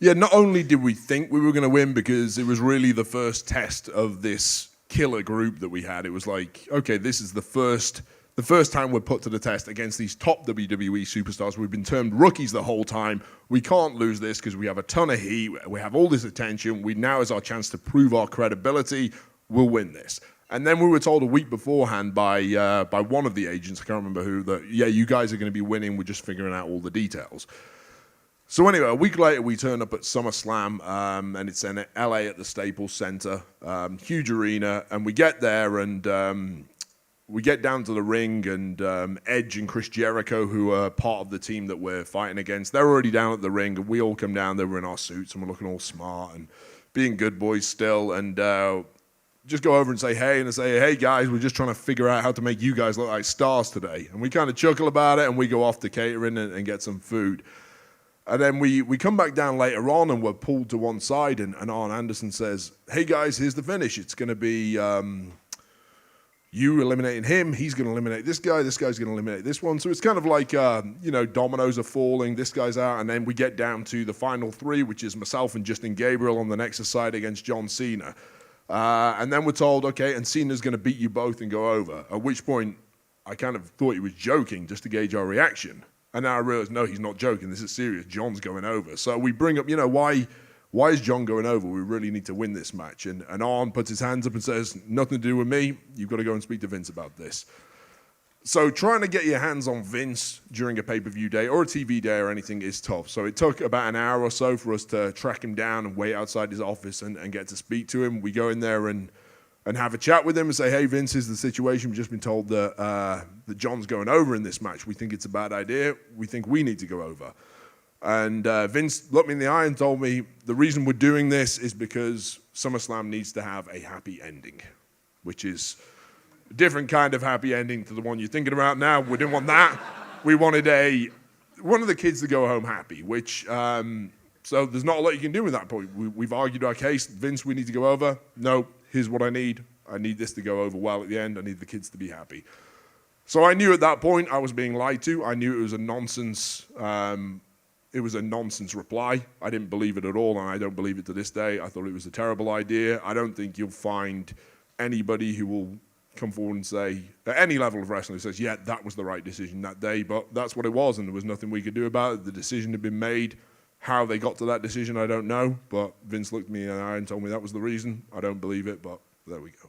Yeah, not only did we think we were going to win because it was really the first test of this killer group that we had. It was like, okay, this is the first time we're put to the test against these top WWE superstars. We've been termed rookies the whole time. We can't lose this because we have a ton of heat. We have all this attention. Now is our chance to prove our credibility. We'll win this. And then we were told a week beforehand by one of the agents, I can't remember who, that, yeah, you guys are going to be winning. We're just figuring out all the details. So anyway, a week later, we turn up at SummerSlam, and it's in LA at the Staples Center, huge arena, and we get there, and we get down to the ring, and Edge and Chris Jericho, who are part of the team that we're fighting against, they're already down at the ring, and we all come down there, we're in our suits, and we're looking all smart, and being good boys still, and just go over and say, hey, and I say, hey, guys, we're just trying to figure out how to make you guys look like stars today, and we kind of chuckle about it, and we go off to catering and get some food. And then we come back down later on, and we're pulled to one side, and Arn Anderson says, hey, guys, here's the finish. It's going to be you eliminating him. He's going to eliminate this guy's going to eliminate this one. So it's kind of like, dominoes are falling. This guy's out. And then we get down to the final three, which is myself and Justin Gabriel on the Nexus side against John Cena. And then we're told, okay, and Cena's going to beat you both and go over. At which point, I kind of thought he was joking just to gauge our reaction. And now I realized, no, he's not joking. This is serious. John's going over. So we bring up, why is John going over? We really need to win this match. And Arn puts his hands up and says, nothing to do with me. You've got to go and speak to Vince about this. So trying to get your hands on Vince during a pay-per-view day or a TV day or anything is tough. So it took about an hour or so for us to track him down and wait outside his office and get to speak to him. We go in there and have a chat with him and say, hey, Vince, here's the situation. We've just been told that John's going over in this match. We think it's a bad idea. We think we need to go over. And Vince looked me in the eye and told me the reason we're doing this is because SummerSlam needs to have a happy ending, which is a different kind of happy ending to the one you're thinking about now. We didn't want that. We wanted one of the kids to go home happy, which, so there's not a lot you can do at that point. We've argued our case. Vince, we need to go over. No, here's what I need. I need this to go over well at the end. I need the kids to be happy. So I knew at that point I was being lied to. I knew it was a nonsense. It was a nonsense reply. I didn't believe it at all, and I don't believe it to this day. I thought it was a terrible idea. I don't think you'll find anybody who will come forward and say, at any level of wrestling, says, yeah, that was the right decision that day, but that's what it was, and there was nothing we could do about it. The decision had been made. How they got to that decision, I don't know, but Vince looked me in the eye and told me that was the reason. I don't believe it, but there we go.